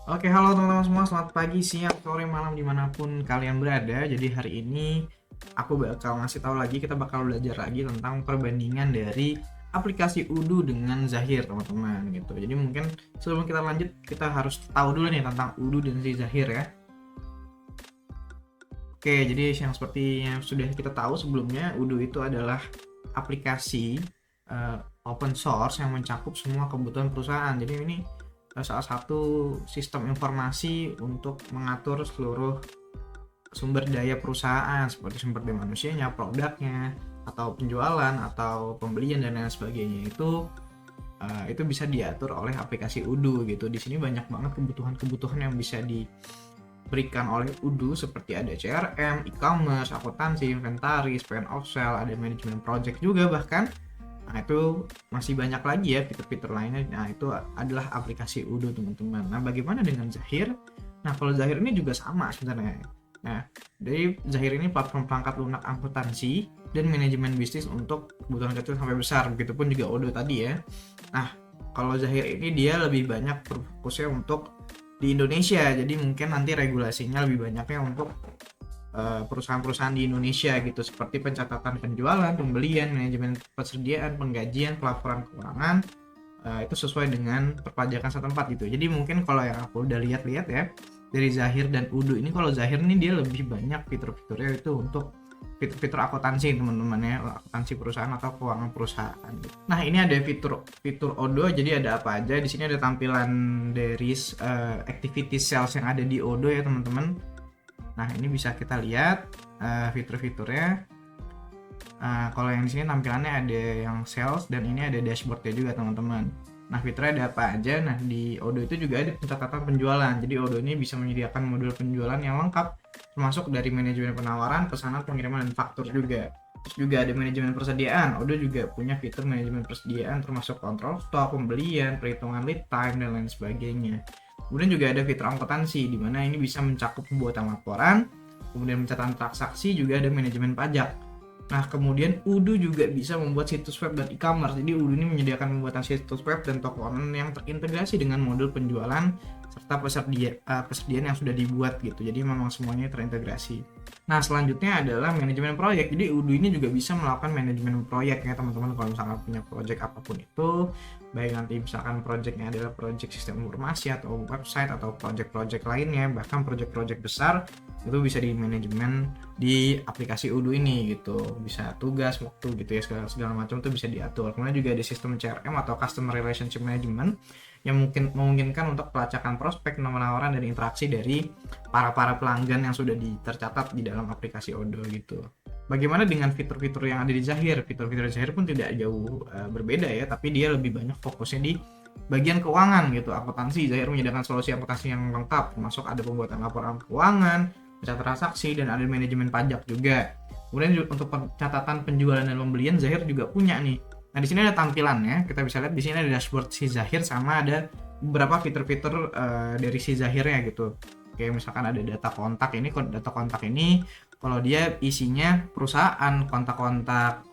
Oke, halo teman-teman semua, selamat pagi, siang, sore, malam dimanapun kalian berada. Jadi hari ini aku bakal ngasih tahu lagi, kita bakal belajar lagi tentang perbandingan dari aplikasi Udu dengan Zahir, teman-teman gitu. Jadi mungkin sebelum kita lanjut, kita harus tahu dulu nih tentang Udu dan si Zahir ya. Oke, jadi yang seperti yang sudah kita tahu sebelumnya, Udu itu adalah aplikasi open source yang mencakup semua kebutuhan perusahaan. Jadi ini salah satu sistem informasi untuk mengatur seluruh sumber daya perusahaan seperti sumber daya manusianya, produknya, atau penjualan, atau pembelian dan lain sebagainya itu bisa diatur oleh aplikasi Udu gitu. Di sini banyak banget kebutuhan-kebutuhan yang bisa diberikan oleh Udu seperti ada CRM, e-commerce, akuntansi, inventaris, point of sale, ada manajemen project juga bahkan. Nah, itu masih banyak lagi ya fitur-fitur lainnya. Nah, itu adalah aplikasi Udu, teman-teman. Nah, bagaimana dengan Zahir? Nah, kalau Zahir ini juga sama sebenarnya. Nah, dari Zahir ini platform perangkat lunak akuntansi dan manajemen bisnis untuk kebutuhan kecil sampai besar. Begitupun juga Odo tadi ya. Nah, kalau Zahir ini dia lebih banyak fokusnya untuk di Indonesia. Jadi mungkin nanti regulasinya lebih banyaknya untuk perusahaan-perusahaan di Indonesia gitu, seperti pencatatan penjualan, pembelian, manajemen persediaan, penggajian, pelaporan keuangan, itu sesuai dengan perpajakan setempat gitu. Jadi mungkin kalau yang aku udah lihat-lihat ya dari Zahir dan Udu ini, kalau Zahir ini dia lebih banyak fitur-fiturnya itu untuk fitur-fitur akuntansi, teman-teman ya, akuntansi perusahaan atau keuangan perusahaan gitu. Nah, ini ada fitur Odo, jadi ada apa aja di sini, ada tampilan dari activity sales yang ada di Odo ya teman-teman. Nah, ini bisa kita lihat fitur-fiturnya. Kalau yang di sini tampilannya ada yang sales dan ini ada dashboardnya juga teman-teman. Nah, fiturnya ada apa aja? Nah, di Odo itu juga ada pencatatan penjualan. Jadi Odo ini bisa menyediakan modul penjualan yang lengkap, termasuk dari manajemen penawaran, pesanan, pengiriman, dan faktur juga. Terus juga ada manajemen persediaan. Odo juga punya fitur manajemen persediaan termasuk kontrol stok, pembelian, perhitungan lead time, dan lain sebagainya. Kemudian juga ada fitur akuntansi, di mana ini bisa mencakup pembuatan laporan, kemudian pencatatan transaksi, juga ada manajemen pajak. Nah, kemudian Udu juga bisa membuat situs web dan e-commerce. Jadi Udu ini menyediakan pembuatan situs web dan toko online yang terintegrasi dengan modul penjualan serta persediaan yang sudah dibuat gitu. Jadi memang semuanya terintegrasi. Nah, selanjutnya adalah manajemen proyek. Jadi Udu ini juga bisa melakukan manajemen proyek ya teman-teman, kalau misalkan punya proyek apapun itu, baik nanti misalkan proyeknya adalah proyek sistem informasi atau website atau proyek-proyek lainnya, bahkan proyek-proyek besar itu bisa di manajemen di aplikasi Udu ini gitu, bisa tugas waktu gitu ya, segala macam itu bisa diatur. Kemudian juga ada sistem CRM atau Customer Relationship Management yang mungkin memungkinkan untuk pelacakan prospek, penawaran, dan interaksi dari para pelanggan yang sudah tercatat di dalam aplikasi Odo gitu. Bagaimana dengan fitur-fitur yang ada di Zahir? Fitur-fitur Zahir pun tidak jauh berbeda ya, tapi dia lebih banyak fokusnya di bagian keuangan gitu. Akuntansi, Zahir menyediakan solusi akuntansi yang lengkap, termasuk ada pembuatan laporan keuangan, pencatatan transaksi, dan ada manajemen pajak juga. Kemudian untuk pencatatan penjualan dan pembelian, Zahir juga punya nih. Nah, di sini ada tampilannya, kita bisa lihat di sini ada dashboard si Zahir sama ada beberapa fitur-fitur dari si Zahirnya gitu. Kayak misalkan ada data kontak ini, data kontak ini kalau dia isinya perusahaan, kontak-kontak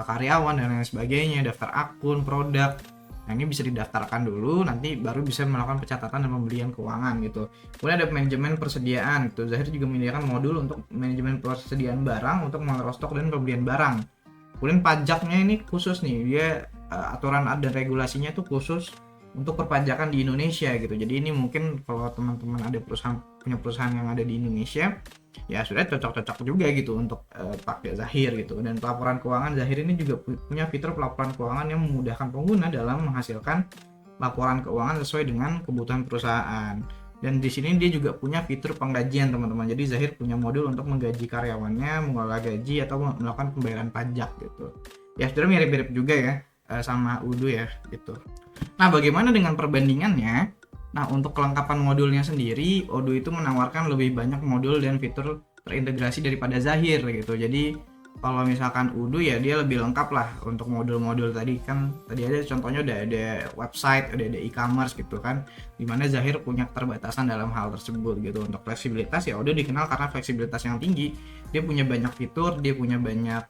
karyawan dan lain sebagainya, daftar akun, produk. Nah, ini bisa didaftarkan dulu, nanti baru bisa melakukan pencatatan dan pembelian keuangan gitu. Kemudian ada manajemen persediaan gitu. Zahir juga menyediakan modul untuk manajemen persediaan barang, untuk mengontrol stok dan pembelian barang. Kemudian pajaknya ini khusus nih, dia aturan dan regulasinya itu khusus untuk perpajakan di Indonesia gitu. Jadi ini mungkin kalau teman-teman ada punya perusahaan yang ada di Indonesia, ya sudah cocok-cocok juga gitu untuk pakai Zahir gitu. Dan pelaporan keuangan, Zahir ini juga punya fitur pelaporan keuangan yang memudahkan pengguna dalam menghasilkan laporan keuangan sesuai dengan kebutuhan perusahaan. Dan di sini dia juga punya fitur penggajian teman-teman. Jadi Zahir punya modul untuk menggaji karyawannya, mengelola gaji, atau melakukan pembayaran pajak gitu. Ya sudah mirip-mirip juga ya sama Udu ya gitu. Nah, bagaimana dengan perbandingannya? Nah, untuk kelengkapan modulnya sendiri, Odoo itu menawarkan lebih banyak modul dan fitur terintegrasi daripada Zahir gitu. Jadi, kalau misalkan Odoo ya dia lebih lengkap lah untuk modul-modul tadi kan. Tadi ada contohnya udah ada website, udah ada e-commerce gitu kan. Dimana Zahir punya keterbatasan dalam hal tersebut gitu. Untuk fleksibilitas ya Odoo dikenal karena fleksibilitas yang tinggi. Dia punya banyak fitur, dia punya banyak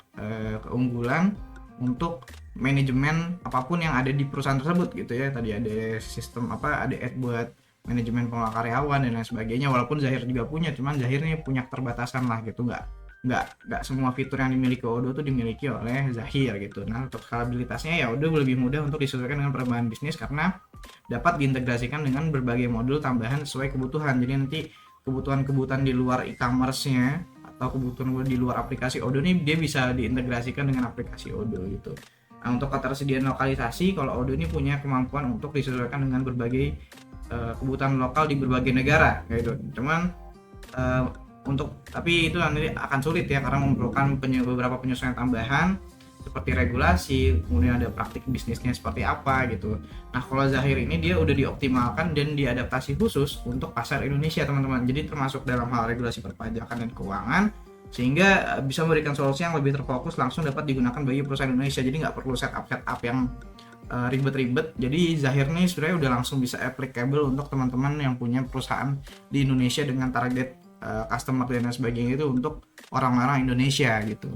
keunggulan untuk manajemen apapun yang ada di perusahaan tersebut gitu ya. Tadi ada sistem ada ad buat manajemen pengelola karyawan dan lain sebagainya. Walaupun Zahir juga punya, cuman Zahir ini punya keterbatasan lah gitu, nggak semua fitur yang dimiliki Odoo tuh dimiliki oleh Zahir gitu. Nah, untuk skalabilitasnya ya Odoo lebih mudah untuk disesuaikan dengan perkembangan bisnis karena dapat diintegrasikan dengan berbagai modul tambahan sesuai kebutuhan. Jadi nanti kebutuhan-kebutuhan di luar e-commerce-nya atau kebutuhan di luar aplikasi Odoo nih dia bisa diintegrasikan dengan aplikasi Odoo gitu. Nah, untuk ketersediaan lokalisasi, kalau Odoo ini punya kemampuan untuk disesuaikan dengan berbagai kebutuhan lokal di berbagai negara gitu. Cuman tapi itu nanti akan sulit ya karena memerlukan beberapa penyesuaian tambahan seperti regulasi, kemudian ada praktik bisnisnya seperti apa gitu. Nah, kalau Zahir ini dia udah dioptimalkan dan diadaptasi khusus untuk pasar Indonesia teman-teman. Jadi termasuk dalam hal regulasi perpajakan dan keuangan, sehingga bisa memberikan solusi yang lebih terfokus langsung dapat digunakan bagi perusahaan Indonesia. Jadi nggak perlu setup yang ribet-ribet. Jadi Zahir nih sebenarnya udah langsung bisa applicable untuk teman-teman yang punya perusahaan di Indonesia dengan target customer dan sebagainya itu untuk orang-orang Indonesia gitu.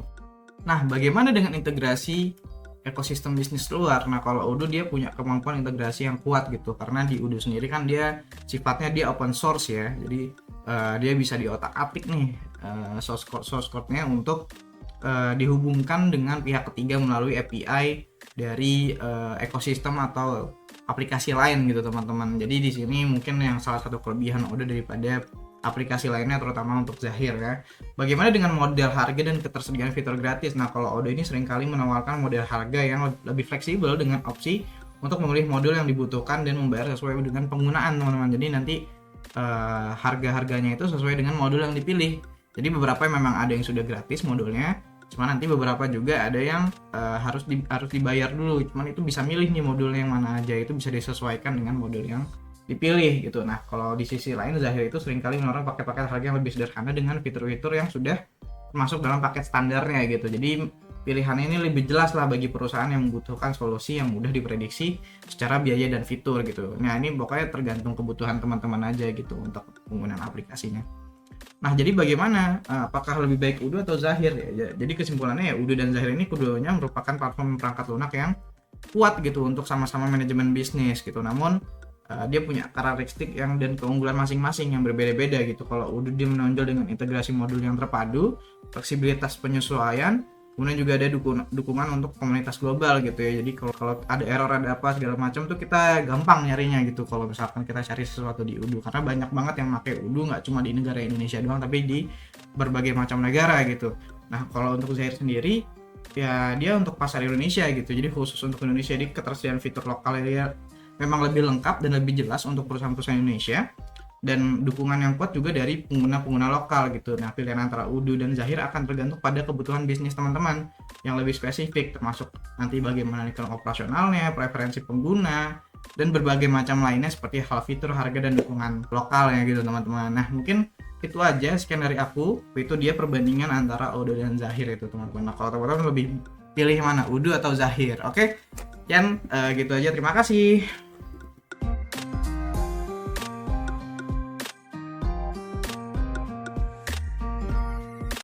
Nah, bagaimana dengan integrasi ekosistem bisnis luar? Nah, kalau Odoo dia punya kemampuan integrasi yang kuat gitu, karena di Odoo sendiri kan dia sifatnya dia open source ya, jadi dia bisa diotak-atik nih source code-nya untuk dihubungkan dengan pihak ketiga melalui API dari ekosistem atau aplikasi lain gitu teman-teman. Jadi di sini mungkin yang salah satu kelebihan Odoo daripada aplikasi lainnya terutama untuk Zahir ya. Bagaimana dengan model harga dan ketersediaan fitur gratis? Nah, kalau Odoo ini seringkali menawarkan model harga yang lebih fleksibel dengan opsi untuk memilih modul yang dibutuhkan dan membayar sesuai dengan penggunaan teman-teman. Jadi nanti harga-harganya itu sesuai dengan modul yang dipilih. Jadi beberapa memang ada yang sudah gratis modulnya, cuma nanti beberapa juga ada yang harus dibayar dulu. Cuman itu bisa milih nih modulnya yang mana aja, itu bisa disesuaikan dengan modul yang dipilih gitu. Nah, kalau di sisi lain Zahir itu seringkali menawarkan paket-paket harga yang lebih sederhana dengan fitur-fitur yang sudah masuk dalam paket standarnya gitu. Jadi pilihannya ini lebih jelas lah bagi perusahaan yang membutuhkan solusi yang mudah diprediksi secara biaya dan fitur gitu. Nah, ini pokoknya tergantung kebutuhan teman-teman aja gitu untuk penggunaan aplikasinya. Nah, jadi bagaimana? Apakah lebih baik Odoo atau Zahir ya? Jadi kesimpulannya ya Odoo dan Zahir ini keduanya merupakan platform perangkat lunak yang kuat gitu untuk sama-sama manajemen bisnis gitu. Namun dia punya karakteristik yang dan keunggulan masing-masing yang berbeda-beda gitu. Kalau Odoo dia menonjol dengan integrasi modul yang terpadu, fleksibilitas penyesuaian, kemudian juga ada dukungan untuk komunitas global gitu ya. Jadi kalau ada error ada apa segala macam tuh kita gampang nyarinya gitu kalau misalkan kita cari sesuatu di Odoo, karena banyak banget yang pakai Odoo nggak cuma di negara Indonesia doang tapi di berbagai macam negara gitu. Nah, kalau untuk Zahir sendiri ya dia untuk pasar Indonesia gitu. Jadi khusus untuk Indonesia, di ketersediaan fitur lokal dia memang lebih lengkap dan lebih jelas untuk perusahaan-perusahaan Indonesia, dan dukungan yang kuat juga dari pengguna-pengguna lokal gitu. Nah, pilihan antara Odoo dan Zahir akan tergantung pada kebutuhan bisnis teman-teman yang lebih spesifik, termasuk nanti bagaimana operasionalnya, preferensi pengguna, dan berbagai macam lainnya seperti hal fitur, harga, dan dukungan lokalnya gitu teman-teman. Nah, mungkin itu aja sekian dari aku. Itu dia perbandingan antara Odoo dan Zahir itu teman-teman. Nah, kalau teman-teman lebih pilih mana, Odoo atau Zahir? Oke? Gitu aja, terima kasih.